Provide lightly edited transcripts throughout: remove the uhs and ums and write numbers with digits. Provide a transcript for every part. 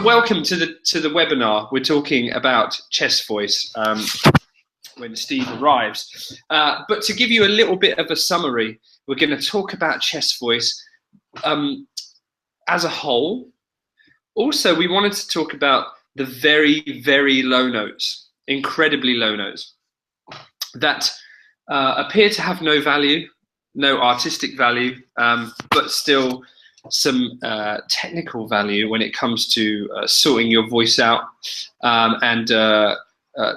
welcome to the webinar. We're talking about chest voice when Steve arrives. But to give you a little bit of a summary, we're going to talk about chest voice as a whole. Also, we wanted to talk about the very, very low notes, incredibly low notes, that appear to have no value, no artistic value, but still some technical value when it comes to sorting your voice out, and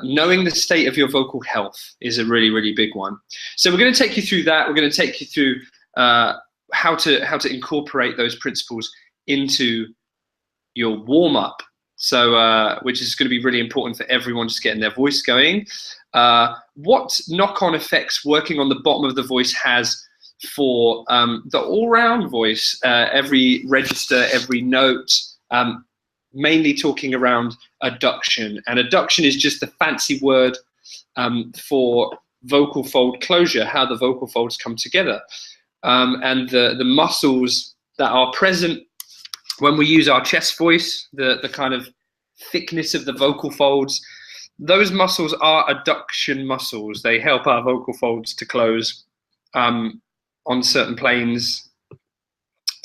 knowing the state of your vocal health is a really, really big one. So we're going to take you through that. We're going to take you through how to incorporate those principles into your warm-up, so which is going to be really important for everyone just getting their voice going. What knock-on effects working on the bottom of the voice has for the all-round voice, every register, every note, mainly talking around adduction. And adduction is just the fancy word for vocal fold closure, how the vocal folds come together. And the muscles that are present when we use our chest voice, the kind of thickness of the vocal folds, those muscles are adduction muscles. They help our vocal folds to close on certain planes.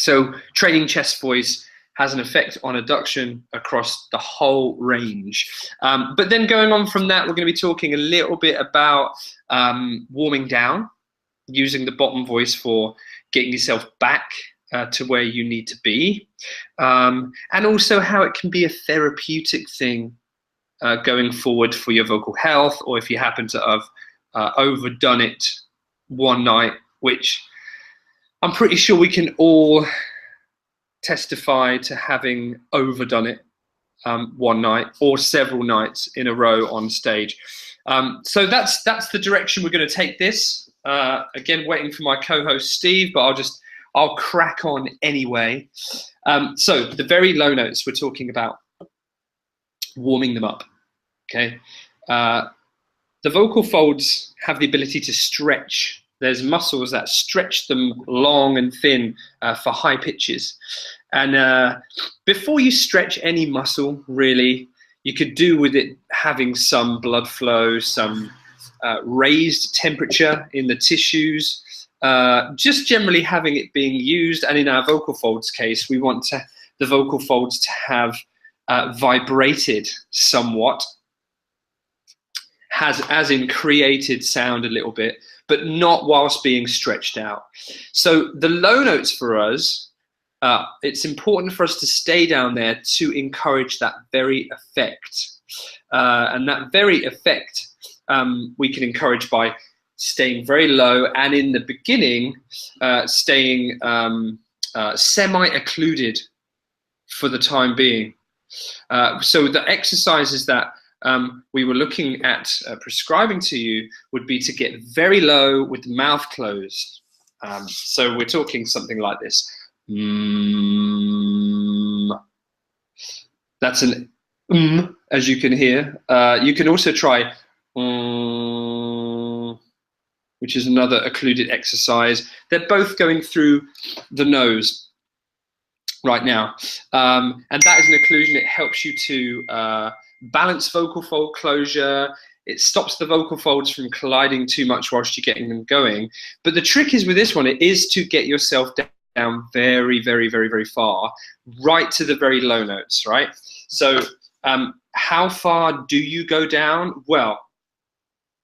So training chest voice has an effect on adduction across the whole range. But then going on from that, we're going to be talking a little bit about warming down, using the bottom voice for getting yourself back to where you need to be, and also how it can be a therapeutic thing going forward for your vocal health, or if you happen to have overdone it one night, which I'm pretty sure we can all testify to having overdone it one night or several nights in a row on stage. So that's the direction we're going to take this. Again, waiting for my co-host Steve, but I'll crack on anyway. So the very low notes, we're talking about warming them up. Okay, the vocal folds have the ability to stretch. There's muscles that stretch them long and thin for high pitches. And before you stretch any muscle, really, you could do with it having some blood flow, some raised temperature in the tissues, just generally having it being used. And in our vocal folds case, we want the vocal folds to have vibrated somewhat, as in created sound a little bit, but not whilst being stretched out. So the low notes for us, it's important for us to stay down there to encourage that very effect. And that very effect we can encourage by staying very low, and in the beginning, staying semi-occluded for the time being. So the exercises that we were looking at prescribing to you would be to get very low with the mouth closed. So we're talking something like this. That's an as you can hear. You can also try which is another occluded exercise. They're both going through the nose right now. And that is an occlusion. It helps you to balance vocal fold closure. It stops the vocal folds from colliding too much whilst you're getting them going. But the trick is with this one, it is to get yourself down very, very, very, very far, right to the very low notes, right? So how far do you go down? Well,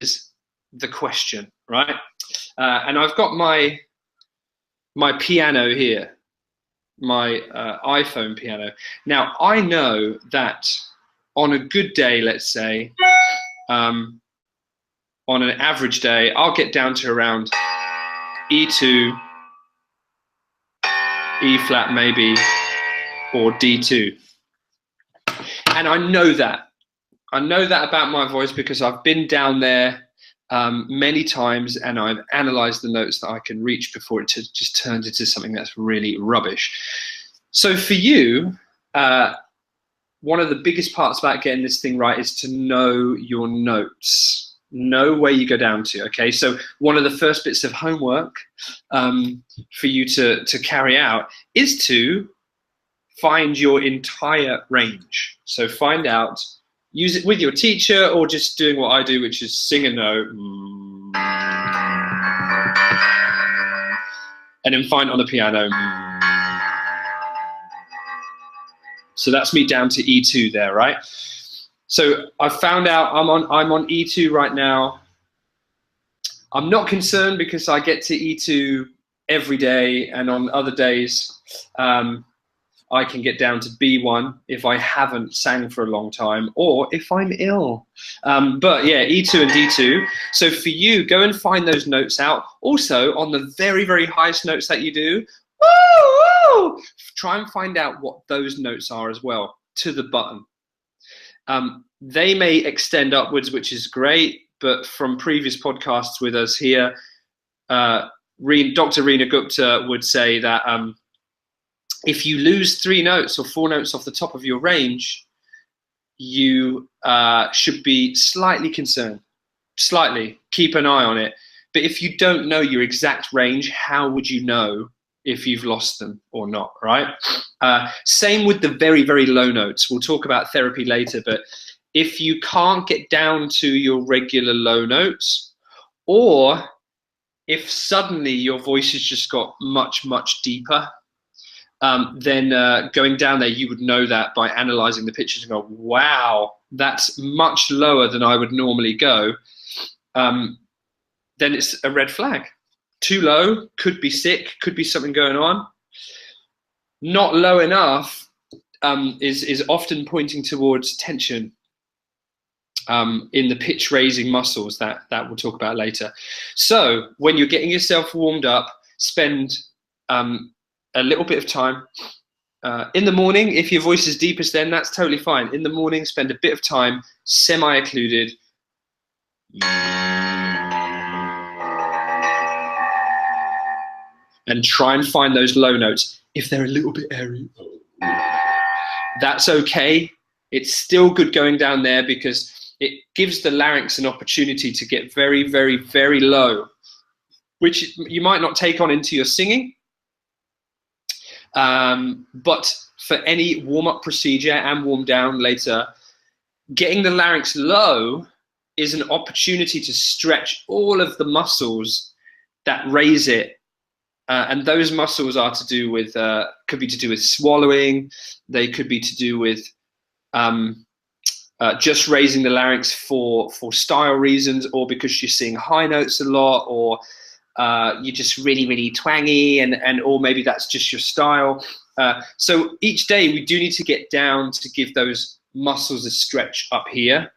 is the question, right? And I've got my piano here, my iPhone piano. Now, I know that on a good day, let's say, on an average day, I'll get down to around E2, E flat maybe, or D2. And I know that. I know that about my voice because I've been down there many times, and I've analyzed the notes that I can reach before it just turns into something that's really rubbish. So for you, one of the biggest parts about getting this thing right is to know your notes, know where you go down to, okay? So one of the first bits of homework for you to carry out is to find your entire range. So find out, use it with your teacher or just doing what I do, which is sing a note. And then find on the piano. So that's me down to E2 there, right? So I found out I'm on E2 right now. I'm not concerned because I get to E2 every day, and on other days I can get down to B1 if I haven't sang for a long time or if I'm ill. But yeah, E2 and D2. So for you, go and find those notes out. Also, on the very, very highest notes that you do, woo, woo, try and find out what those notes are as well, to the button. They may extend upwards, which is great, but from previous podcasts with us here, Dr. Reena Gupta would say that if you lose 3 notes or 4 notes off the top of your range, you should be slightly concerned. Slightly. Keep an eye on it. But if you don't know your exact range, how would you know if you've lost them or not, right? Same with the very, very low notes. We'll talk about therapy later, but if you can't get down to your regular low notes, or if suddenly your voice has just got much, much deeper, then going down there, you would know that by analyzing the pictures and go, wow, that's much lower than I would normally go. Then it's a red flag. Too low, could be sick, could be something going on. Not low enough is often pointing towards tension in the pitch raising muscles that we'll talk about later. So when you're getting yourself warmed up, spend a little bit of time in the morning. If your voice is deepest, then that's totally fine. In the morning, spend a bit of time semi-occluded. And try and find those low notes. If they're a little bit airy, that's okay. It's still good going down there because it gives the larynx an opportunity to get very, very, very low, which you might not take on into your singing. But for any warm-up procedure and warm down later, getting the larynx low is an opportunity to stretch all of the muscles that raise it. And those muscles are to do with, could be to do with swallowing. They could be to do with just raising the larynx for style reasons, or because you're seeing high notes a lot, or you're just really, really twangy, and or maybe that's just your style. So each day we do need to get down to give those muscles a stretch up here.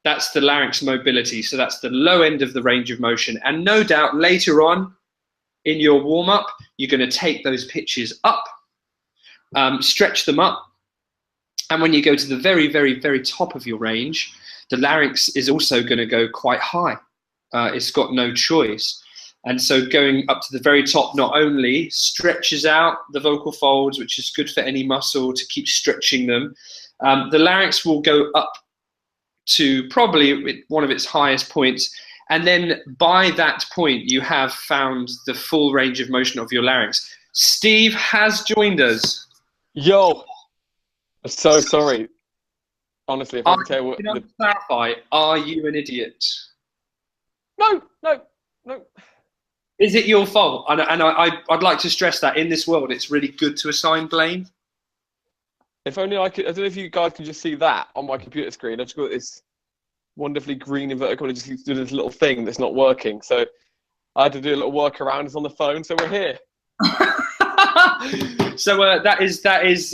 That's the larynx mobility. So that's the low end of the range of motion. And no doubt later on in your warm-up, you're going to take those pitches up, stretch them up. And when you go to the very, very, very top of your range, the larynx is also going to go quite high. It's got no choice. And so going up to the very top not only stretches out the vocal folds, which is good for any muscle to keep stretching them, the larynx will go up to probably one of its highest points. And then by that point, you have found the full range of motion of your larynx. Steve has joined us. Yo, I'm so sorry. Honestly, if I can tell you what... Can I clarify, are you an idiot? No. Is it your fault? And I'd like to stress that in this world, it's really good to assign blame. If only I could... I don't know if you guys can just see that on my computer screen. I've just got this wonderfully green inverted comma, just do this little thing that's not working. So I had to do a little workaround. It's on the phone, so we're here. So that is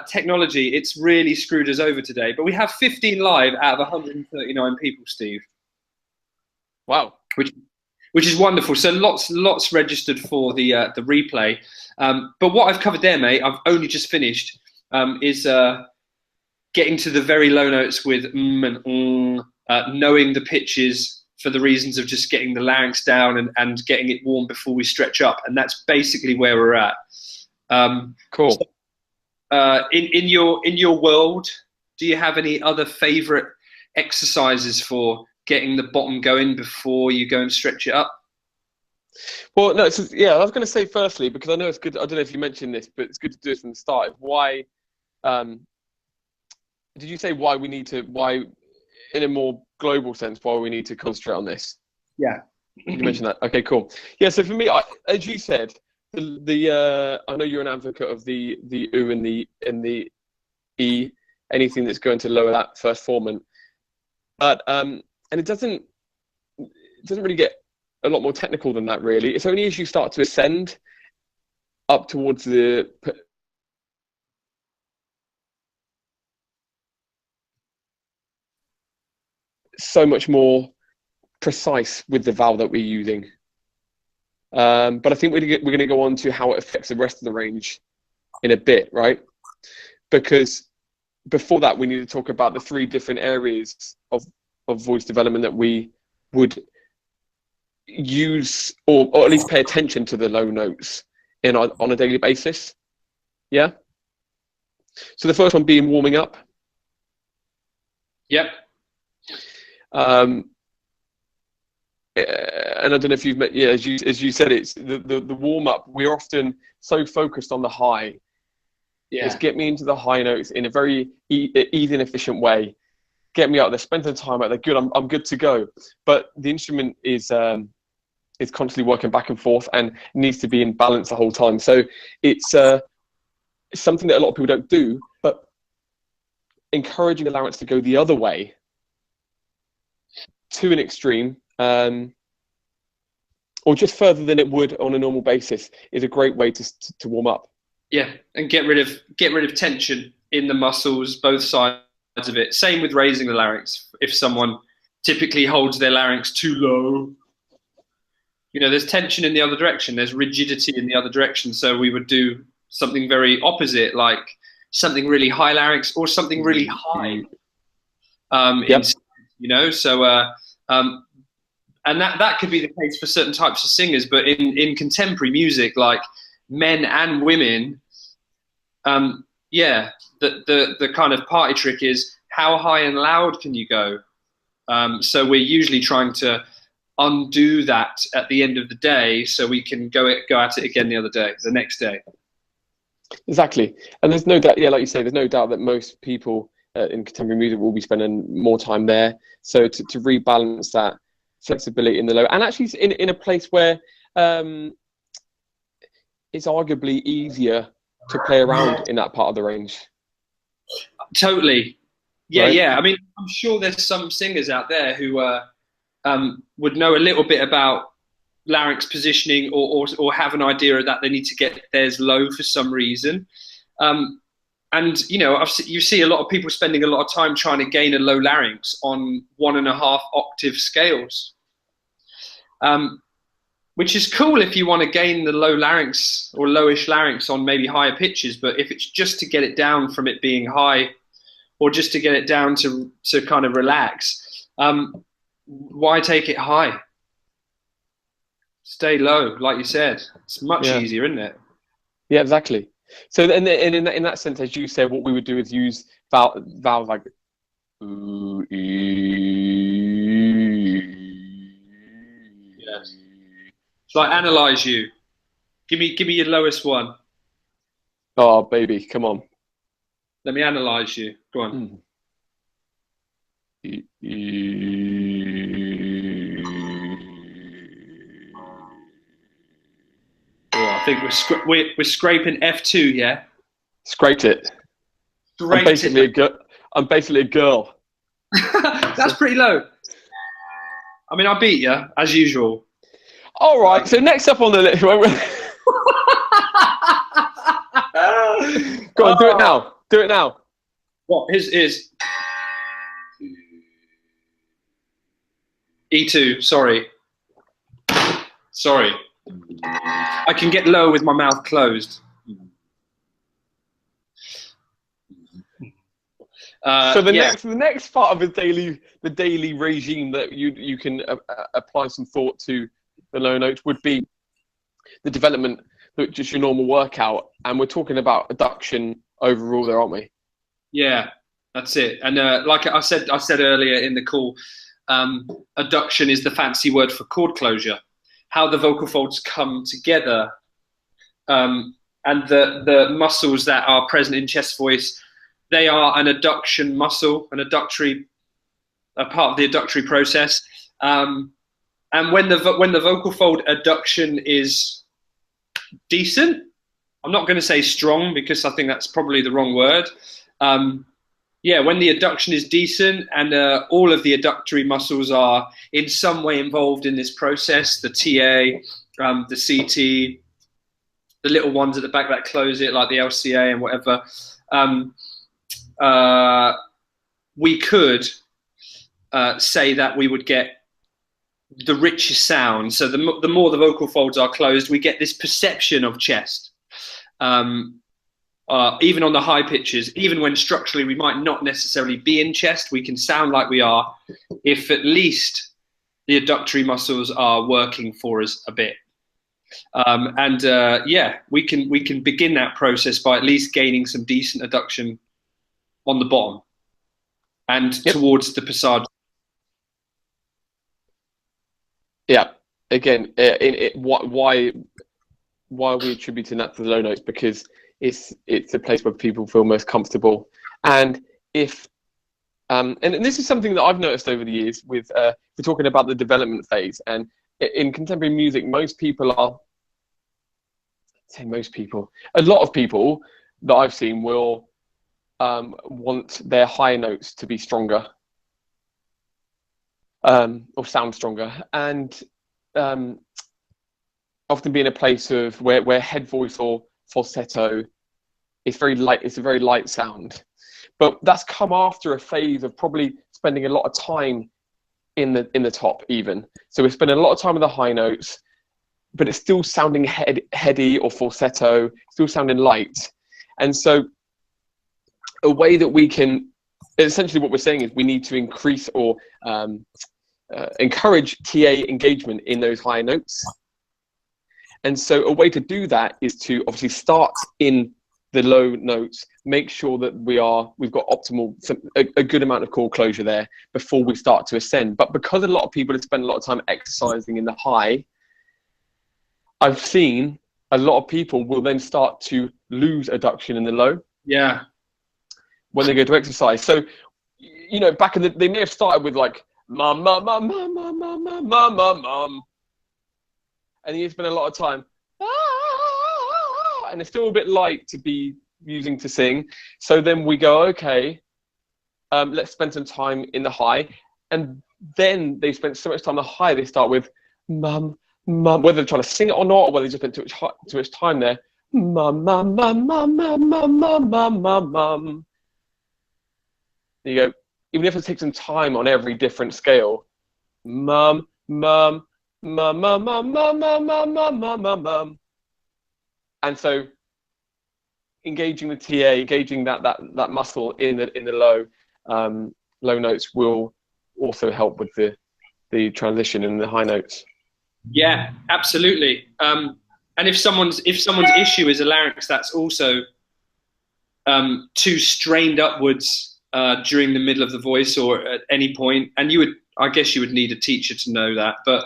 technology. It's really screwed us over today. But we have 15 live out of 139 people, Steve. Wow. Which is wonderful. So lots registered for the replay. But what I've covered there, mate, I've only just finished, is getting to the very low notes with and knowing the pitches for the reasons of just getting the larynx down and getting it warm before we stretch up. And that's basically where we're at. Cool. So, in your world, do you have any other favorite exercises for getting the bottom going before you go and stretch it up? Well, no, so, yeah, I was going to say firstly, because I know it's good. I don't know if you mentioned this, but it's good to do it from the start. Why um, did you say why we need to? Why, in a more global sense, why we need to concentrate on this? Yeah. You mentioned that. Okay, cool. Yeah. So for me, as you said, I know you're an advocate of the U and the E, anything that's going to lower that first formant, but and it doesn't really get a lot more technical than that, really. It's only as you start to ascend up towards the so much more precise with the valve that we're using. But I think we're going to go on to how it affects the rest of the range in a bit, right? Because before that, we need to talk about the three different areas of voice development that we would use, or at least pay attention to the low notes on a daily basis. Yeah. So the first one being warming up. Yep. And I don't know if you've met, yeah, as you said, it's the warm up. We're often so focused on the high. Yeah. It's get me into the high notes in a very easy and efficient way. Get me out there, spend some time out there. Good, I'm good to go. But the instrument is constantly working back and forth and needs to be in balance the whole time. So it's something that a lot of people don't do, but encouraging the larynx to go the other way to an extreme, or just further than it would on a normal basis, is a great way to warm up. Yeah, and get rid of tension in the muscles, both sides of it. Same with raising the larynx. If someone typically holds their larynx too low, there's tension in the other direction. There's rigidity in the other direction. So we would do something very opposite, like something really high larynx or something really high. Yep. And that could be the case for certain types of singers, but in contemporary music, like men and women, the kind of party trick is how high and loud can you go? So we're usually trying to undo that at the end of the day, so we can go at it again the next day. Exactly, and there's no doubt. Yeah, like you say, there's no doubt that most people in contemporary music will be spending more time there. So to rebalance that flexibility in the low, and actually in a place where it's arguably easier to play around in that part of the range. Totally. Yeah, right? Yeah. I mean, I'm sure there's some singers out there who would know a little bit about larynx positioning or have an idea that they need to get theirs low for some reason. And you see a lot of people spending a lot of time trying to gain a low larynx on 1.5 octave scales, which is cool if you want to gain the low larynx or lowish larynx on maybe higher pitches. But if it's just to get it down from it being high, or just to get it down to kind of relax, why take it high? Stay low, like you said. It's much easier, isn't it? Yeah, exactly. So in that sense, as you said, what we would do is use valves like ooh, yes. So I analyze you. Give me your lowest one. Oh baby, come on. Let me analyze you. Go on. I think we're scraping F2, yeah. Scraped it. I'm basically a girl. That's pretty low. I mean, I beat you as usual. All right. So next up on the list, go on, do it now. Do it now. What is E2? Sorry. I can get low with my mouth closed. So the next part of the daily regime that you can apply some thought to the low notes would be the development, just your normal workout, and we're talking about adduction overall there, aren't we? Yeah, that's it. And like I said earlier in the call, adduction is the fancy word for chord closure. how the vocal folds come together, and the muscles that are present in chest voice, they are an adduction muscle, a part of the adductory process. And when the vocal fold adduction is decent, I'm not going to say strong because I think that's probably the wrong word. Yeah, when the adduction is decent and all of the adductory muscles are in some way involved in this process, the TA, the CT, the little ones at the back that close it, like the LCA and whatever, we could say that we would get the richest sound. So the more the vocal folds are closed, we get this perception of chest. Even on the high pitches, even when structurally we might not necessarily be in chest, we can sound like we are if at least the adductory muscles are working for us a bit. Yeah, we can begin that process by at least gaining some decent adduction on the bottom and towards the passage. Yeah. Again, why are we attributing that to the low notes? Because it's a place where people feel most comfortable. And if and this is something that I've noticed over the years with we're talking about the development phase, and in contemporary music, a lot of people that I've seen will want their high notes to be stronger, or sound stronger, and often be in a place of where head voice or falsetto is very light. It's a very light sound, but that's come after a phase of probably spending a lot of time in the top even. So we're spending a lot of time with the high notes, but it's still sounding heady or falsetto, still sounding light. And so a way that we can, essentially what we're saying is we need to increase or encourage TA engagement in those high notes. And so a way to do that is to obviously start in the low notes, make sure that we've got optimal, a good amount of chord closure there before we start to ascend. But because a lot of people have spent a lot of time exercising in the high, I've seen a lot of people will then start to lose adduction in the low. Yeah. When they go to exercise. So, you know, back in they may have started with like mum, mum, mum, mum, mum, mum, mum, mum, mum, mum. And you spend a lot of time, and it's still a bit light to be using to sing. So then we go, okay, let's spend some time in the high. And then they spent so much time in the high, they start with mum, mum, whether they're trying to sing it or not, or whether they just spent too much time there. Mum, mum, mum, mum, mum, mum, mum, mum, mum, mum. There you go. Even if it takes some time on every different scale, mum, mum, mum, mum, mum, mum, mum, mum, mum, mum, mum, mum. And so engaging the TA, engaging that muscle in the low notes will also help with the transition in the high notes. Yeah, absolutely. And if someone's issue is a larynx that's also too strained upwards during the middle of the voice or at any point, and I guess you would need a teacher to know that, but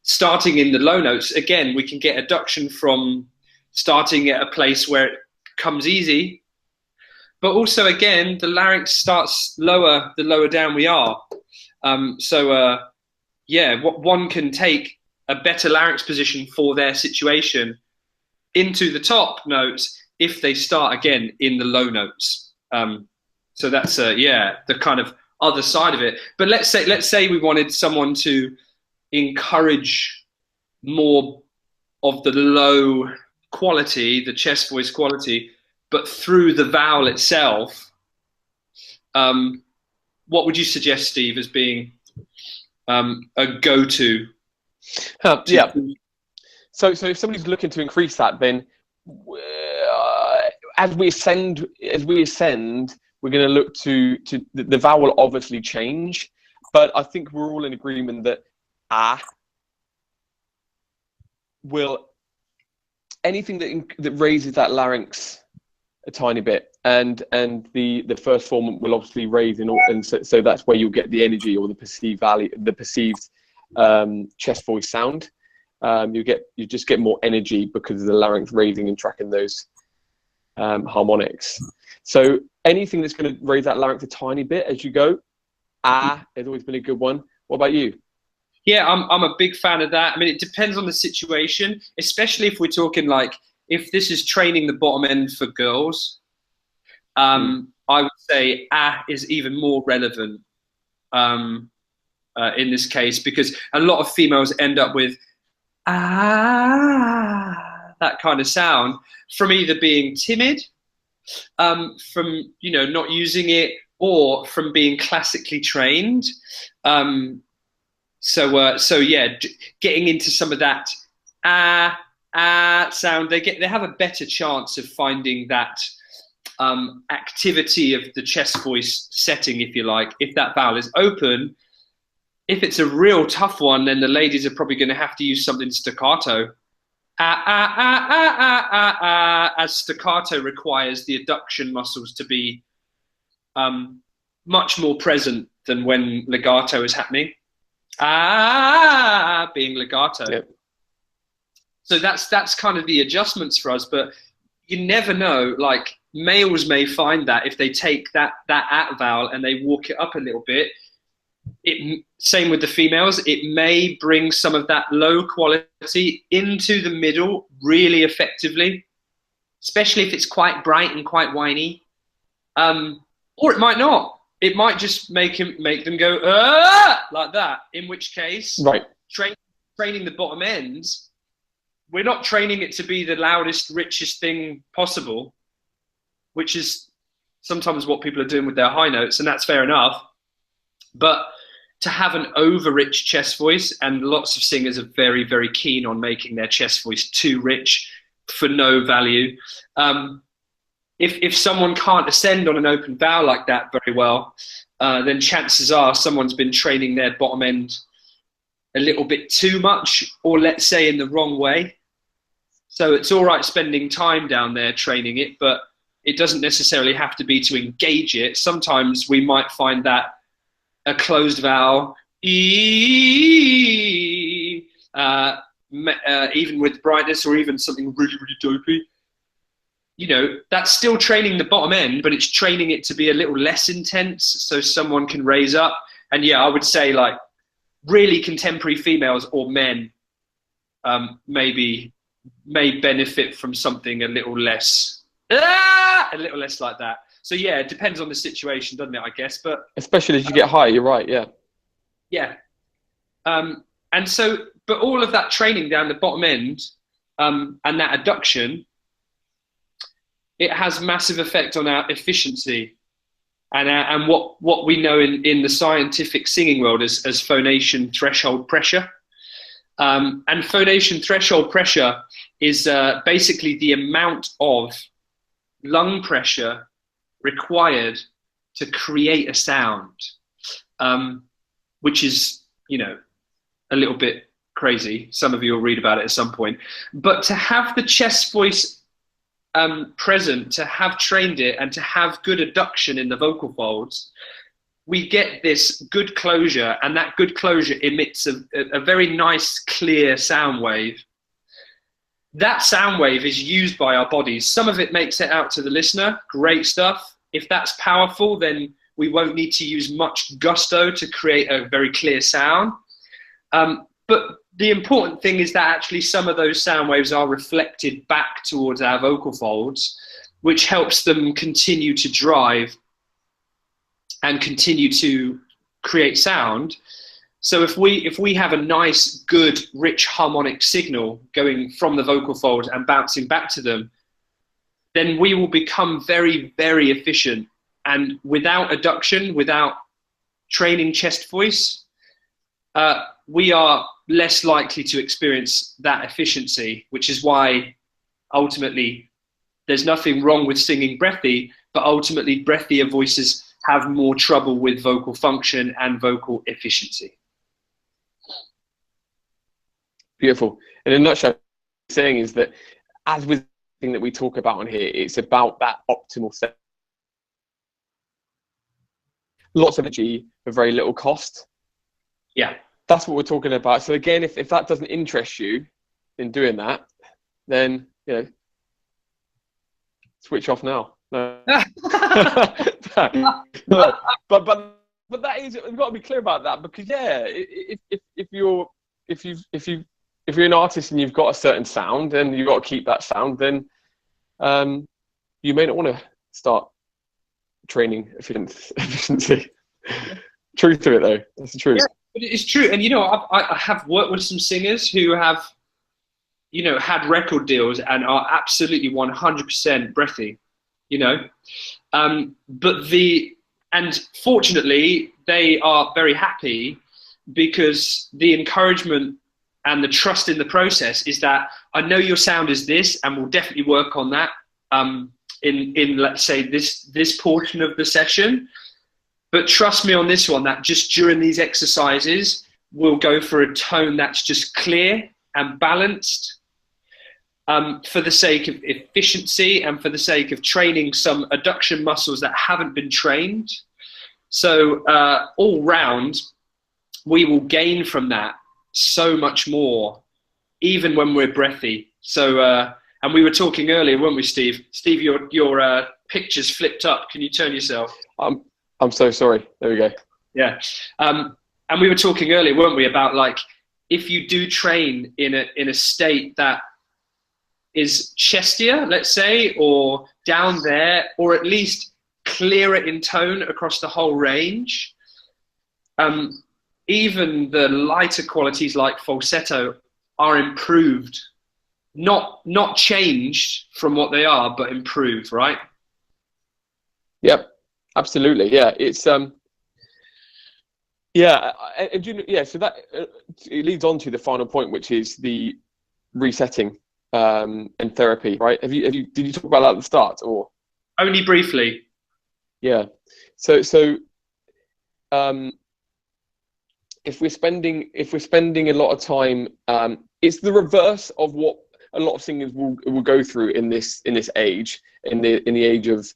starting in the low notes, again, we can get adduction from starting at a place where it comes easy, but also, again, the larynx starts lower the lower down we are. Yeah, one can take a better larynx position for their situation into the top notes if they start again in the low notes. So that's the kind of other side of it. But let's say we wanted someone to encourage more of the low quality, the chest voice quality, but through the vowel itself. What would you suggest, Steve, as being a go-to? Yeah. So if somebody's looking to increase that, then as we ascend, we're going to look to the vowel will obviously change, but I think we're all in agreement that will anything that raises that larynx a tiny bit, and the first form will obviously raise and so that's where you'll get the energy or the perceived value, the perceived chest voice sound. You just get more energy because of the larynx raising and tracking those harmonics. So anything that's going to raise that larynx a tiny bit as you go, has always been a good one. What about you? Yeah, I'm a big fan of that. I mean, it depends on the situation, especially if we're talking like, if this is training the bottom end for girls, I would say is even more relevant in this case, because a lot of females end up with that kind of sound from either being timid, from not using it, or from being classically trained. So yeah, getting into some of that sound, they have a better chance of finding that activity of the chest voice setting, if you like. If that vowel is open, if it's a real tough one, then the ladies are probably going to have to use something staccato. As staccato requires the adduction muscles to be much more present than when legato is happening. Being legato. Yep. So that's kind of the adjustments for us, but you never know. Like, males may find that if they take that at vowel and they walk it up a little bit, same with the females, it may bring some of that low quality into the middle really effectively, especially if it's quite bright and quite whiny. Or it might not. It might just make them go like that. In which case, right, training the bottom ends, we're not training it to be the loudest, richest thing possible, which is sometimes what people are doing with their high notes, and that's fair enough. But to have an over-rich chest voice, and lots of singers are very, very keen on making their chest voice too rich for no value. If someone can't ascend on an open vowel like that very well, then chances are someone's been training their bottom end a little bit too much, or let's say in the wrong way. So it's all right spending time down there training it, but it doesn't necessarily have to be to engage it. Sometimes we might find that a closed vowel, even with brightness, or even something really, really dopey, that's still training the bottom end, but it's training it to be a little less intense so someone can raise up. And yeah, I would say like really contemporary females or men may benefit from something a little less like that. So yeah, it depends on the situation, doesn't it, I guess? But especially as you get higher, you're right, yeah. Yeah. And so, but all of that training down the bottom end and that adduction, it has massive effect on our efficiency and what we know in the scientific singing world as phonation threshold pressure. And phonation threshold pressure is basically the amount of lung pressure required to create a sound, which is, a little bit crazy. Some of you will read about it at some point. But to have the chest voice present, to have trained it, and to have good adduction in the vocal folds, we get this good closure, and that good closure emits a very nice, clear sound wave. That sound wave is used by our bodies. Some of it makes it out to the listener. Great stuff. If that's powerful, then we won't need to use much gusto to create a very clear sound. But the important thing is that actually some of those sound waves are reflected back towards our vocal folds, which helps them continue to drive and continue to create sound. So if we have a nice, good, rich harmonic signal going from the vocal folds and bouncing back to them, then we will become very, very efficient. And without adduction, without training chest voice, we are less likely to experience that efficiency, which is why ultimately there's nothing wrong with singing breathy, but ultimately breathier voices have more trouble with vocal function and vocal efficiency. Beautiful. In a nutshell, what I'm saying is that as with everything that we talk about on here, it's about that optimal set. Lots of energy for very little cost. Yeah. that's what we're talking about. So again, if that doesn't interest you in doing that, then switch off now. No. but that is, we've got to be clear about that, because if you're an artist and you've got a certain sound and you've got to keep that sound, then you may not want to start training efficiency. Truth to it, though, that's the truth. Yeah, but it's true. And I have worked with some singers who have had record deals and are absolutely 100% breathy, and fortunately they are very happy, because the encouragement and the trust in the process is that I know your sound is this, and we'll definitely work on that in let's say this portion of the session. But trust me on this one, that just during these exercises, we'll go for a tone that's just clear and balanced, for the sake of efficiency and for the sake of training some adduction muscles that haven't been trained. So all round, we will gain from that so much more, even when we're breathy. So, and we were talking earlier, weren't we, Steve? Steve, your picture's flipped up. Can you turn yourself? I'm so sorry. There we go. Yeah. And we were talking earlier, weren't we, about like, if you do train in a state that is chestier, let's say, or down there, or at least clearer in tone across the whole range, even the lighter qualities like falsetto are improved, not changed from what they are, but improved, right? Yep, absolutely. Yeah, it's so that it leads on to the final point, which is the resetting and therapy, right? Did you talk about that at the start, or only briefly? Yeah. So if we're spending a lot of time, it's the reverse of what a lot of singers will go through in this age, in the age of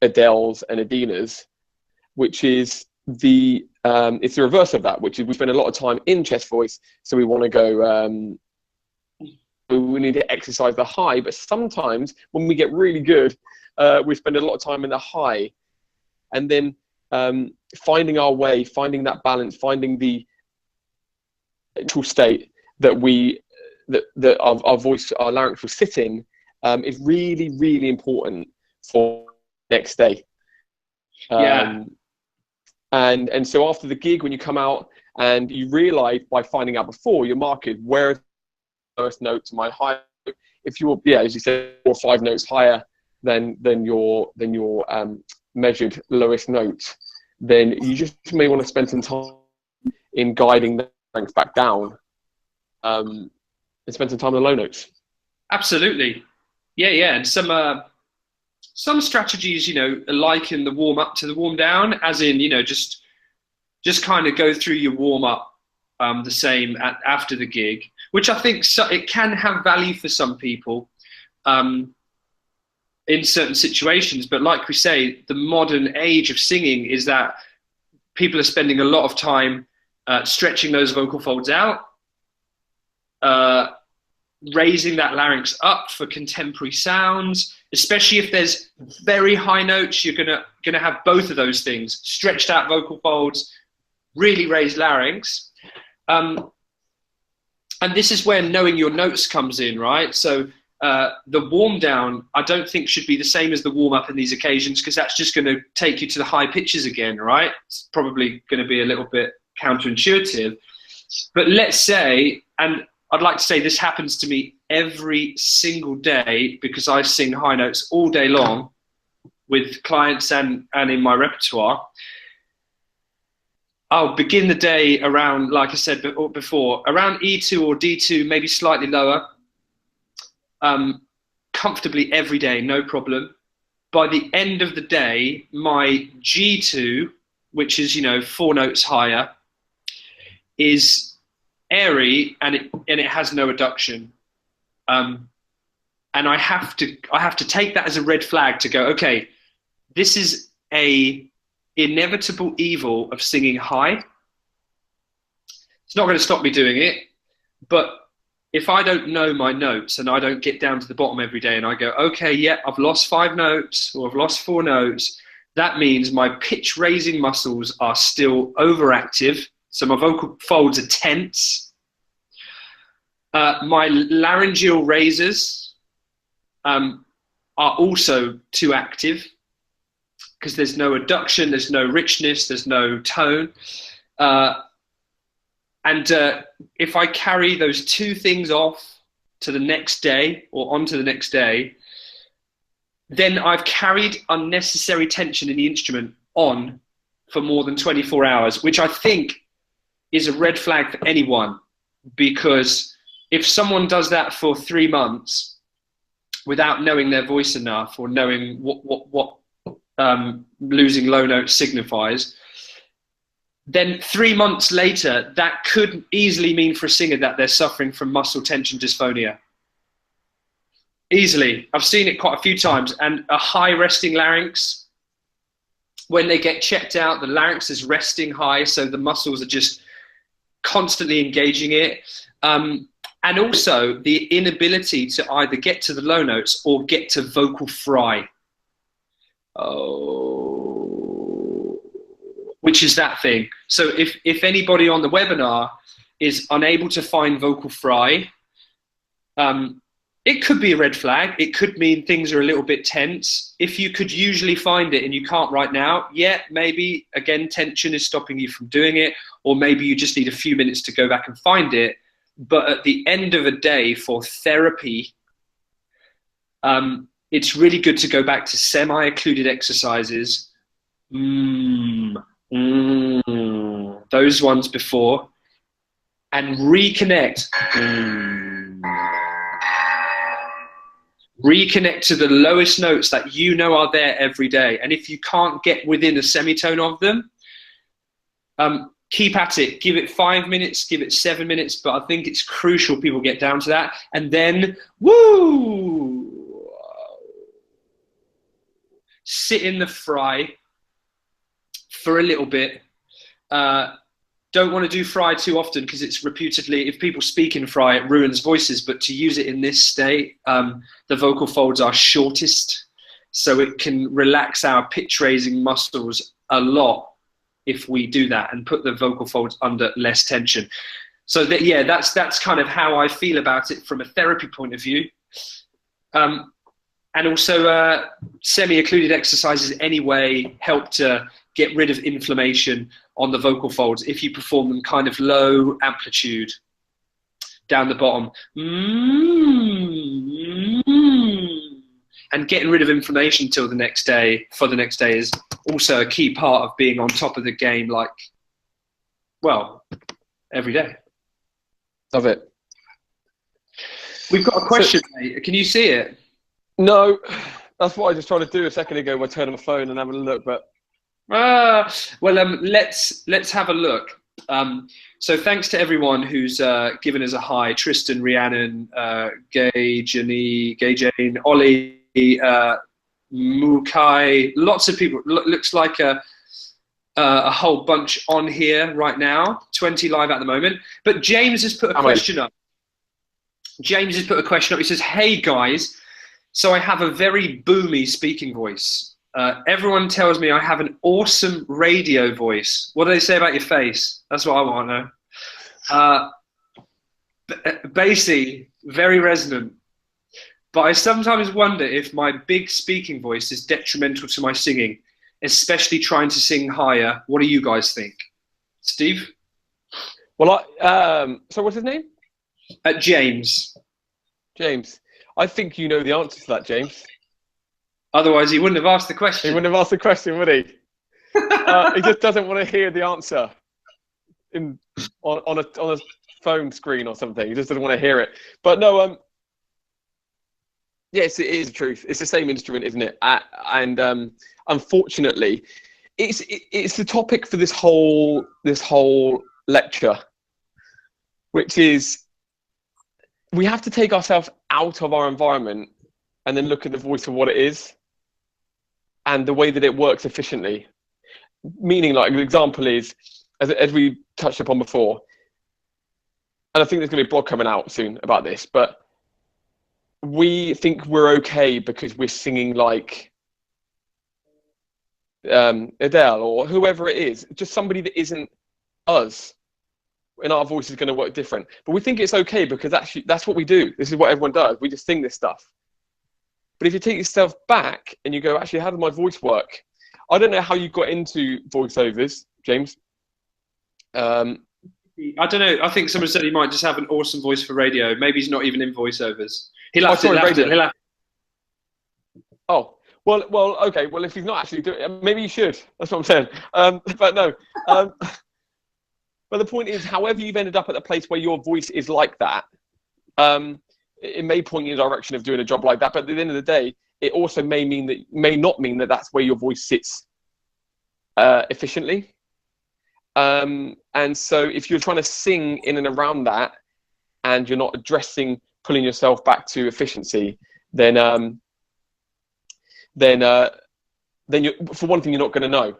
Adele's and Adina's, which is it's the reverse of that, which is we spend a lot of time in chest voice, so we want to go. We need to exercise the high, but sometimes when we get really good, we spend a lot of time in the high, and then finding our way, finding that balance, finding the actual state that our voice, our larynx will sit in, is really, really important for next day. And so after the gig, when you come out and you realize by finding out before your markers, where is the lowest note to my high, if you're, as you said, 4 or 5 notes higher than your measured lowest note, then you just may want to spend some time in guiding the strength back down, and spend some time on the low notes. Absolutely. Yeah. And some strategies, liken the warm up to the warm down, as in, just kind of go through your warm up the same after the gig, which I think it can have value for some people in certain situations. But like we say, the modern age of singing is that people are spending a lot of time stretching those vocal folds out, raising that larynx up for contemporary sounds, especially if there's very high notes. You're gonna have both of those things: stretched out vocal folds, really raised larynx. And this is where knowing your notes comes in, right? So the warm down, I don't think, should be the same as the warm up in these occasions, because that's just going to take you to the high pitches again, right? It's probably going to be a little bit counterintuitive. But let's say, and I'd like to say this happens to me every single day, because I sing high notes all day long with clients and in my repertoire. I'll begin the day around, like I said before, around E2 or D2, maybe slightly lower, comfortably every day, no problem. By the end of the day, my G2, which is 4 notes higher, is airy, and it has no adduction. And I have to take that as a red flag to go, okay, this is a inevitable evil of singing high. It's not going to stop me doing it. But if I don't know my notes and I don't get down to the bottom every day and I go, okay, yeah, I've lost 5 notes or I've lost 4 notes, that means my pitch raising muscles are still overactive. So my vocal folds are tense. My laryngeal razors are also too active because there's no adduction, there's no richness, there's no tone. And if I carry those 2 things off to the next day or onto the next day, then I've carried unnecessary tension in the instrument on for more than 24 hours, which I think is a red flag for anyone. Because if someone does that for 3 months without knowing their voice enough or knowing what losing low notes signifies, then 3 months later, that could easily mean for a singer that they're suffering from muscle tension dysphonia. Easily. I've seen it quite a few times. And a high resting larynx, when they get checked out, the larynx is resting high, so the muscles are just constantly engaging it. And also the inability to either get to the low notes or get to vocal fry. Which is that thing. So if anybody on the webinar is unable to find vocal fry, it could be a red flag. It could mean things are a little bit tense. If you could usually find it and you can't right now, yeah, maybe, again, tension is stopping you from doing it, or maybe you just need a few minutes to go back and find it. But at the end of a day for therapy, it's really good to go back to semi-occluded exercises. Those ones before, and reconnect. Reconnect to the lowest notes that you know are there every day. And if you can't get within a semitone of them, keep at it. Give it 5 minutes, give it 7 minutes, but I think it's crucial people get down to that. And then, woo! Sit in the fry for a little bit. Don't want to do fry too often because it's reputedly, if people speak in fry, it ruins voices. But to use it in this state, the vocal folds are shortest, so it can relax our pitch raising muscles a lot if we do that and put the vocal folds under less tension. So that, yeah, that's kind of how I feel about it from a therapy point of view. And also semi-occluded exercises anyway help to get rid of inflammation on the vocal folds if you perform them kind of low amplitude down the bottom. And getting rid of inflammation till the next day, for the next day, is also a key part of being on top of the game, like, well, every day. Love it. We've got a question, mate. Can you see it? No, that's what I just tried to do a second ago. I turned on my phone and having a look, but let's have a look. So thanks to everyone who's given us a hi: Tristan, Rhiannon, Gay, Jane, Ollie, Mukai. Lots of people. Looks like a whole bunch on here right now. 20 live at the moment. But James has put a question up. James has put a question up. He says, "Hey guys, so I have a very boomy speaking voice. Everyone tells me I have an awesome radio voice. What do they say about your face? That's what I want to know. Bassy, very resonant. But I sometimes wonder if my big speaking voice is detrimental to my singing, especially trying to sing higher. What do you guys think?" Steve? Well, so what's his name? James. James. I think you know the answer to that, James. Otherwise, he wouldn't have asked the question. He wouldn't have asked the question, would he? He just doesn't want to hear the answer on a phone screen or something. He just doesn't want to hear it. But no, yes, it is the truth. It's the same instrument, isn't it? And unfortunately, it's the topic for this whole lecture, which is we have to take ourselves out of our environment and then look at the voice for what it is and the way that it works efficiently. Meaning, like, an example is, as we touched upon before, and I think there's going to be a blog coming out soon about this, but we think we're okay because we're singing like Adele or whoever it is, just somebody that isn't us, and our voice is going to work different. But we think it's okay because actually that's what we do. This is what everyone does. We just sing this stuff. But if you take yourself back and you go, actually, how does my voice work? I don't know how you got into voiceovers, James. I don't know. I think someone said he might just have an awesome voice for radio. Maybe he's not even in voiceovers. He'll have to. Oh, well, okay. Well, if he's not actually doing it, maybe you should. That's what I'm saying. But no. But the point is, however you've ended up at the place where your voice is like that, it may point you in the direction of doing a job like that. But at the end of the day, it also may not mean that that's where your voice sits efficiently. And so if you're trying to sing in and around that, and you're not pulling yourself back to efficiency, then you, for one thing, you're not going to know.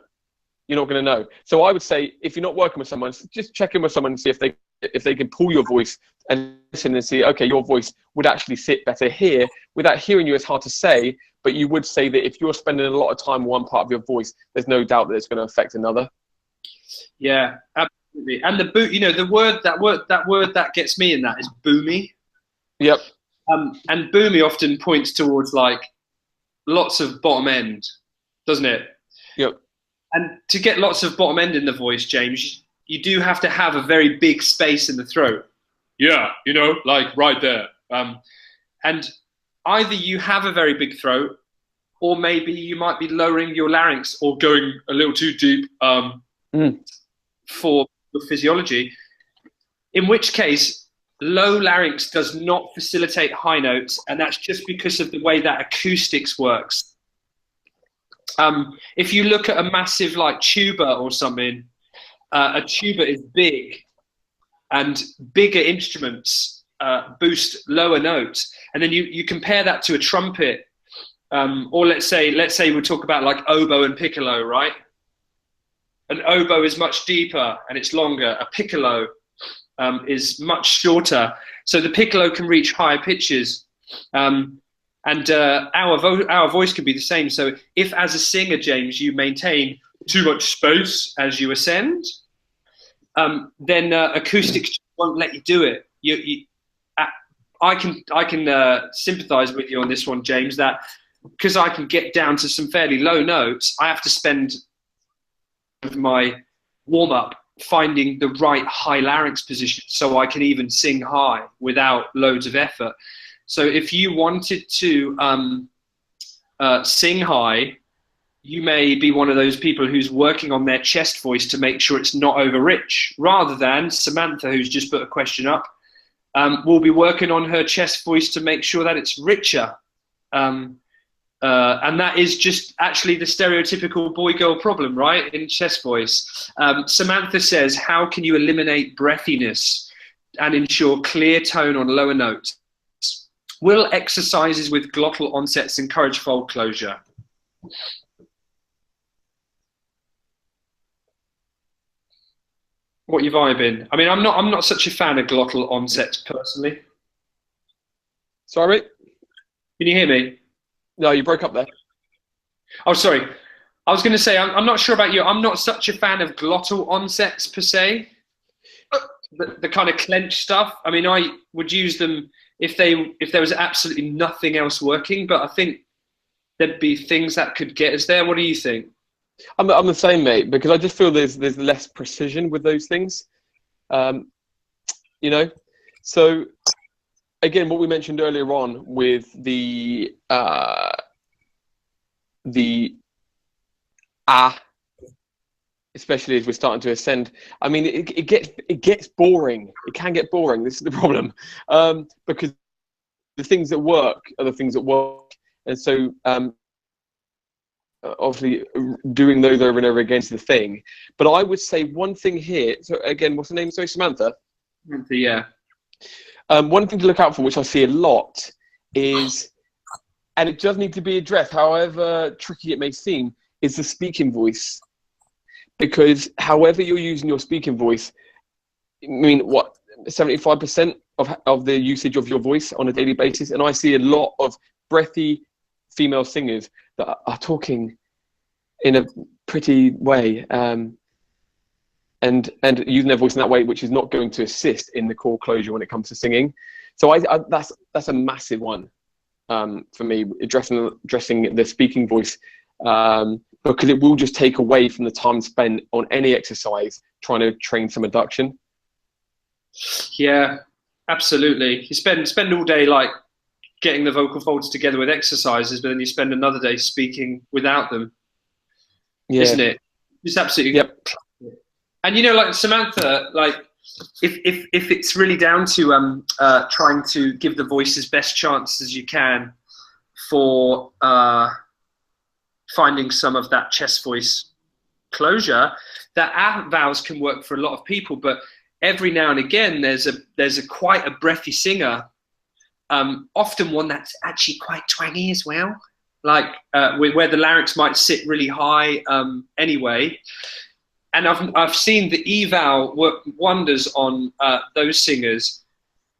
You're not going to know. So I would say, if you're not working with someone, just check in with someone and see if they can pull your voice and listen and see, okay, your voice would actually sit better here. Without hearing you, it's hard to say, but you would say that if you're spending a lot of time on one part of your voice, there's no doubt that it's going to affect another. Yeah, absolutely. And the word that gets me in that is boomy. Yep. And boomy often points towards like lots of bottom end, doesn't it? Yep. And to get lots of bottom end in the voice, James, you do have to have a very big space in the throat. Yeah, like right there. And either you have a very big throat, or maybe you might be lowering your larynx or going a little too deep for the physiology. In which case, low larynx does not facilitate high notes, and that's just because of the way that acoustics works. If you look at a massive like tuba or something, a tuba is big, and bigger instruments boost lower notes. And then you compare that to a trumpet, or let's say we'll talk about like oboe and piccolo, right? An oboe is much deeper and it's longer. A piccolo is much shorter, so the piccolo can reach higher pitches. And our voice can be the same. So if, as a singer, James, you maintain too much space as you ascend, then acoustics won't let you do it. I can sympathise with you on this one, James. That because I can get down to some fairly low notes, I have to spend my warm up finding the right high larynx position so I can even sing high without loads of effort. So if you wanted to sing high, you may be one of those people who's working on their chest voice to make sure it's not over rich, rather than Samantha, who's just put a question up, will be working on her chest voice to make sure that it's richer. And that is just actually the stereotypical boy-girl problem, right, in chest voice. Samantha says, how can you eliminate breathiness and ensure clear tone on lower notes? Will exercises with glottal onsets encourage fold closure? What you vibing? I mean, I'm not such a fan of glottal onsets personally. Sorry? Can you hear me? No, you broke up there. Oh, sorry. I was going to say, I'm not sure about you. I'm not such a fan of glottal onsets per se. The kind of clench stuff. I mean, I would use them if there was absolutely nothing else working, but I think there'd be things that could get us there. What do you think? I'm the same, mate, because I just feel there's less precision with those things. So again, what we mentioned earlier on with the especially as we're starting to ascend. I mean, it gets boring. It can get boring. This is the problem, because the things that work are the things that work, and so obviously doing those over and over again is the thing. But I would say one thing here. So again, what's her name? Sorry, Samantha. Samantha, yeah. One thing to look out for, which I see a lot, is, and it does need to be addressed, however tricky it may seem, is the speaking voice. Because however you're using your speaking voice, I mean, 75% of the usage of your voice on a daily basis. And I see a lot of breathy female singers that are talking in a pretty way, and using their voice in that way, which is not going to assist in the core closure when it comes to singing. So that's a massive one for me, addressing the speaking voice, because it will just take away from the time spent on any exercise trying to train some adduction. Yeah, absolutely. You spend all day like getting the vocal folds together with exercises, but then you spend another day speaking without them, isn't it? It's absolutely. Yep. And you know, like Samantha, like if it's really down to trying to give the voice as best chance as you can for finding some of that chest voice closure, that out vowels can work for a lot of people, but every now and again there's a quite a breathy singer, often one that's actually quite twangy as well, like where the larynx might sit really high anyway. And I've seen the E vowel work wonders on those singers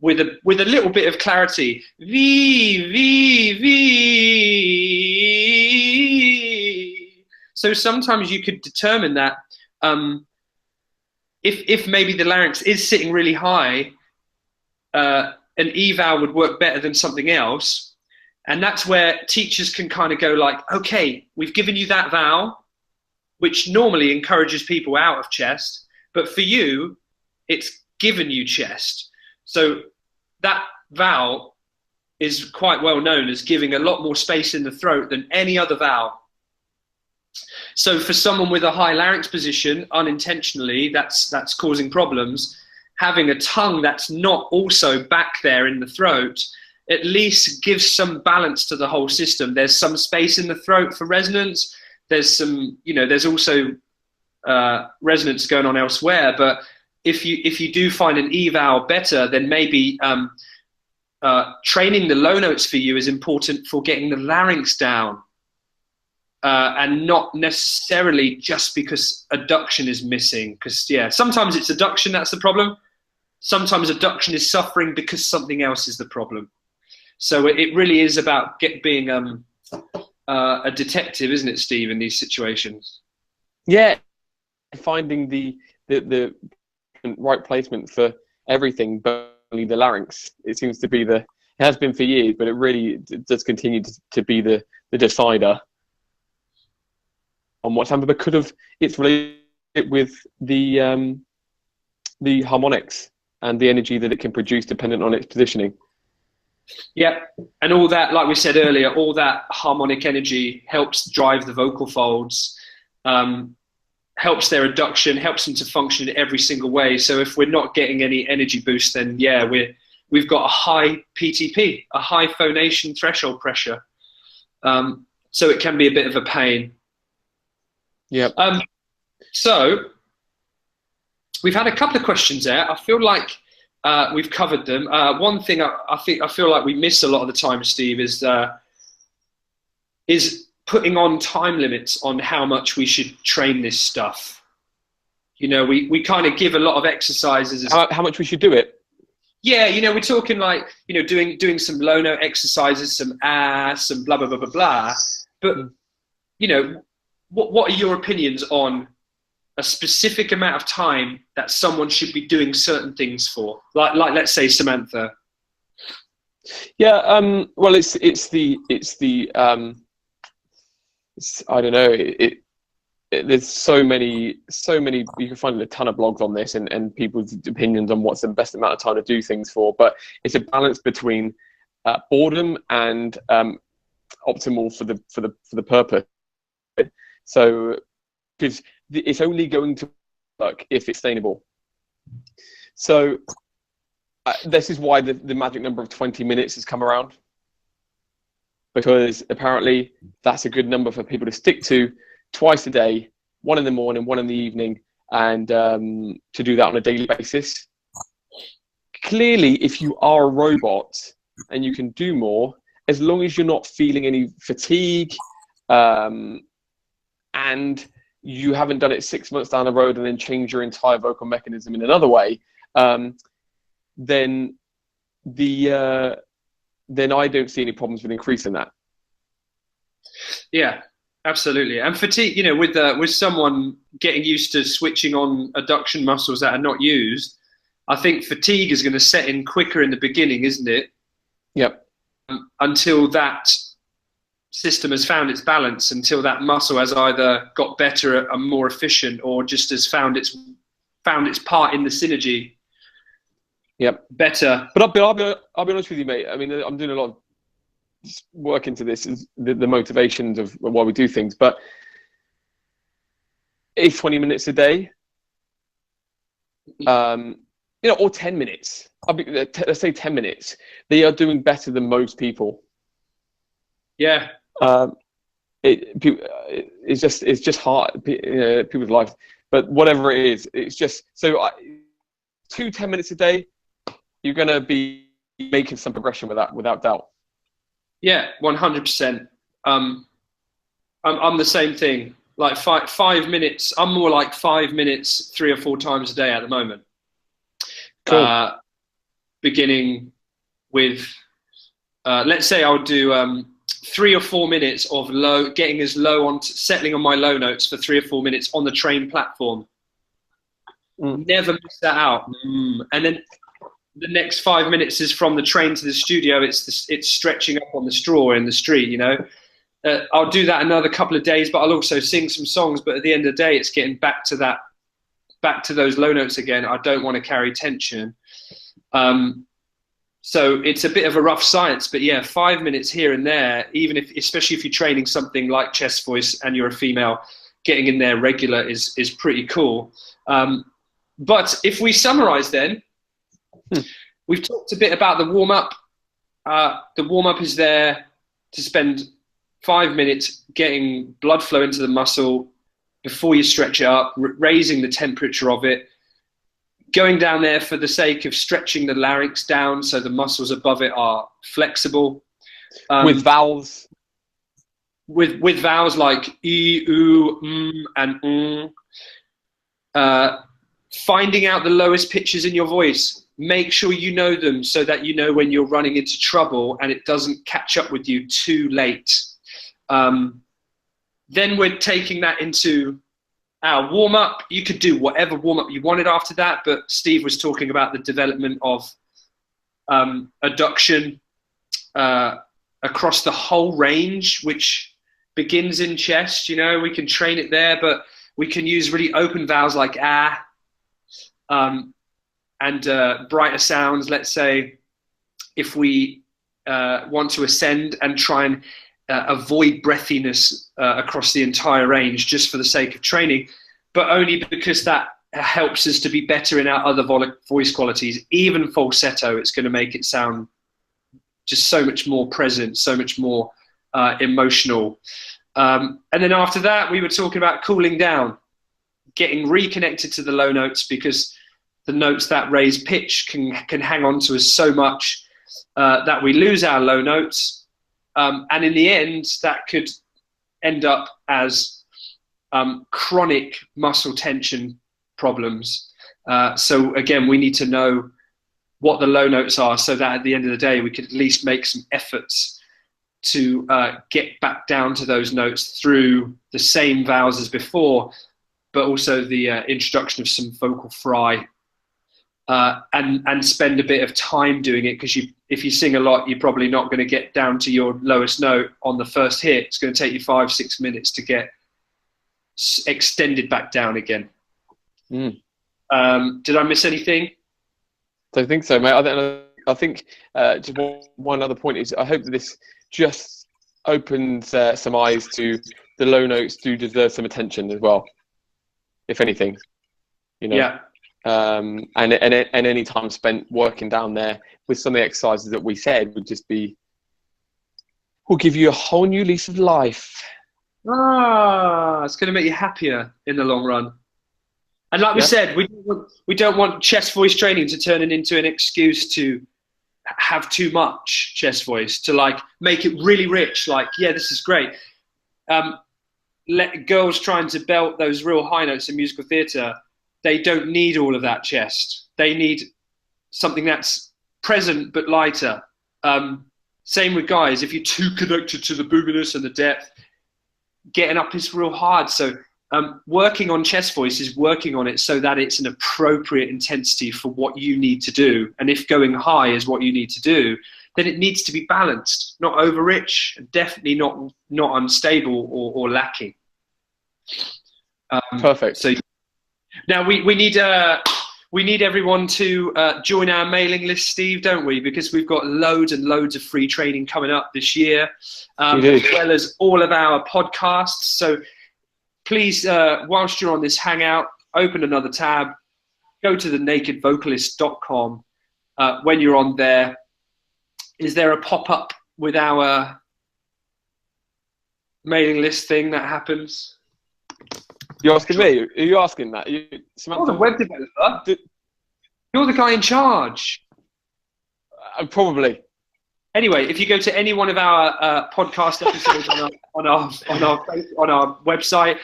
with a little bit of clarity. V, V, V. So sometimes you could determine that if maybe the larynx is sitting really high, an E vowel would work better than something else. And that's where teachers can kind of go like, okay, we've given you that vowel, which normally encourages people out of chest, but for you, it's given you chest. So that vowel is quite well known as giving a lot more space in the throat than any other vowel. So for someone with a high larynx position, unintentionally, that's causing problems. Having a tongue that's not also back there in the throat at least gives some balance to the whole system. There's some space in the throat for resonance. There's some, you know, there's also resonance going on elsewhere. But if you do find an E vowel better, then maybe training the low notes for you is important for getting the larynx down, and not necessarily just because adduction is missing. Because yeah, sometimes it's adduction that's the problem. Sometimes adduction is suffering because something else is the problem. So it really is about being a detective, isn't it, Steve, in these situations? Yeah, finding the right placement for everything, but only the larynx. It seems to be it has been for years, but it really does continue to be the decider on what's happened. Because it's related with the harmonics and the energy that it can produce dependent on its positioning. Yeah, and all that, like we said earlier, all that harmonic energy helps drive the vocal folds, helps their adduction, helps them to function in every single way. So if we're not getting any energy boost, then yeah, we've got a high PTP, a high phonation threshold pressure. So it can be a bit of a pain. Yeah. So we've had a couple of questions there. I feel like we've covered them. One thing I feel like we miss a lot of the time, Steve, is putting on time limits on how much we should train this stuff. You know, we kind of give a lot of exercises. How much we should do it? Yeah, you know, we're talking like, you know, doing some low note exercises, some some blah blah blah blah blah. But you know, what are your opinions on a specific amount of time that someone should be doing certain things for? Like let's say Samantha. Yeah. Well, it's I don't know. There's so many. You can find a ton of blogs on this and people's opinions on what's the best amount of time to do things for. But it's a balance between boredom and optimal for the purpose. So, because it's only going to work if it's sustainable. So, this is why the magic number of 20 minutes has come around. Because apparently that's a good number for people to stick to twice a day, one in the morning, one in the evening, and to do that on a daily basis. Clearly, if you are a robot and you can do more, as long as you're not feeling any fatigue, and you haven't done it 6 months down the road and then change your entire vocal mechanism in another way, then then I don't see any problems with increasing that. Yeah, absolutely. And fatigue, you know, with someone getting used to switching on adduction muscles that are not used, I think fatigue is going to set in quicker in the beginning, isn't it? Yep. Until that system has found its balance, until that muscle has either got better and more efficient, or just has found its part in the synergy. Yep. Better. But I'll be honest with you, mate. I mean, I'm doing a lot of work into this, is the motivations of why we do things. But if 20 minutes a day, or 10 minutes, let's say 10 minutes, they are doing better than most people. Yeah. It's just hard, people's life. But whatever it is, it's just so 10 minutes a day, you're going to be making some progression without doubt. Yeah, 100%. I'm the same thing. Like 5 minutes. I'm more like 5 minutes 3 or 4 times a day at the moment. Cool. Beginning with, let's say I'll do 3 or 4 minutes of getting as low on, settling on my low notes for 3 or 4 minutes on the train platform. Never miss that out. And then the next 5 minutes is from the train to the studio. It's stretching up on the straw in the street, you know. I'll do that another couple of days, but I'll also sing some songs. But at the end of the day, it's getting back to those low notes again. I don't want to carry tension. So it's a bit of a rough science, but yeah, 5 minutes here and there, especially if you're training something like chest voice and you're a female, getting in there regular is pretty cool. But if we summarize then, we've talked a bit about the warm-up. The warm-up is there to spend 5 minutes getting blood flow into the muscle before you stretch it up, raising the temperature of it, going down there for the sake of stretching the larynx down so the muscles above it are flexible. With vowels? With vowels like e, oo, and finding out the lowest pitches in your voice. Make sure you know them so that you know when you're running into trouble and it doesn't catch up with you too late. Then we're taking that into our warm-up. You could do whatever warm-up you wanted after that, but Steve was talking about the development of adduction across the whole range, which begins in chest. You know, we can train it there, but we can use really open vowels like ah, and brighter sounds. Let's say if we want to ascend and try and avoid breathiness across the entire range just for the sake of training, but only because that helps us to be better in our other voice qualities. Even falsetto, it's going to make it sound just so much more present, so much more emotional. And then after that, we were talking about cooling down, getting reconnected to the low notes, because the notes that raise pitch can hang on to us so much that we lose our low notes. And in the end, that could end up as chronic muscle tension problems. So again, we need to know what the low notes are so that at the end of the day, we could at least make some efforts to get back down to those notes through the same vowels as before, but also the introduction of some vocal fry. And spend a bit of time doing it, because if you sing a lot, you're probably not going to get down to your lowest note on the first hit. It's going to take you 5-6 minutes to get extended back down again. Did I miss anything? I don't think so, mate. I think just one other point is I hope that this just opens some eyes to the low notes do deserve some attention as well, if anything. You know. Yeah. And any time spent working down there with some of the exercises that we said will give you a whole new lease of life. It's going to make you happier in the long run. And like we said, we don't want chest voice training to turn it into an excuse to have too much chest voice, to like make it really rich. Like, yeah, this is great. Let girls trying to belt those real high notes in musical theatre, they don't need all of that chest. They need something that's present but lighter. Same with guys. If you're too connected to the boominess and the depth, getting up is real hard. So working on chest voice is working on it so that it's an appropriate intensity for what you need to do. And if going high is what you need to do, then it needs to be balanced, not over rich, and definitely not unstable or lacking. Perfect. So now we need everyone to join our mailing list, Steve, don't we? Because we've got loads and loads of free training coming up this year, as well as all of our podcasts. So please, whilst you're on this Hangout, open another tab, go to thenakedvocalist.com. When you're on there, is there a pop-up with our mailing list thing that happens? You're asking me? Are you asking that? You're the web developer. You're the guy in charge. Probably. Anyway, if you go to any one of our podcast episodes on our website,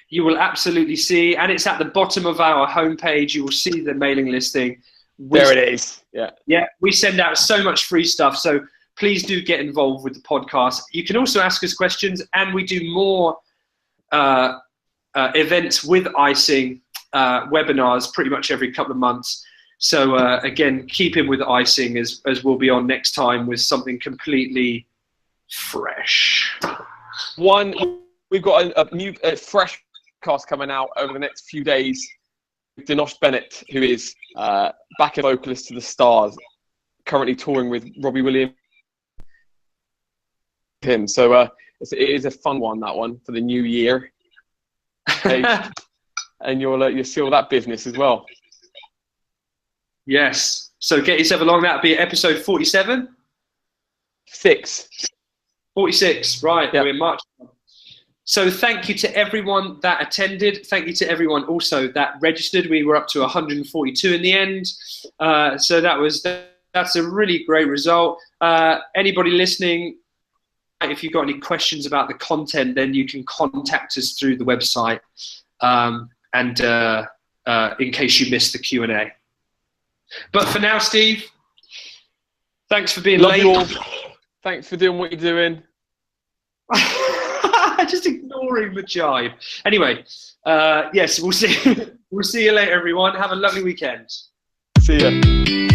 you will absolutely see, and it's at the bottom of our homepage. You will see the mailing listing. There it is. Yeah. We send out so much free stuff. So please do get involved with the podcast. You can also ask us questions, and we do more events with iSing webinars pretty much every couple of months. So again, keep in with iSing as we'll be on next time with something completely fresh. We've got a new fresh cast coming out over the next few days. Dinesh Bennett, who is backing vocalist to the Stars, currently touring with Robbie Williams. So it is a fun one, that one, for the new year. And you'll see all that business as well. Yes. So get yourself along. That'll be episode 47? 46. Right. Yep. We're in March. So thank you to everyone that attended. Thank you to everyone also that registered. We were up to 142 in the end. So that's a really great result. Anybody listening, if you've got any questions about the content, then you can contact us through the website. And in case you missed the Q&A. But for now, Steve, thanks for being late. You all. Thanks for doing what you're doing. Just ignoring the jibe. Anyway, yes, we'll see. We'll see you later, everyone. Have a lovely weekend. See ya.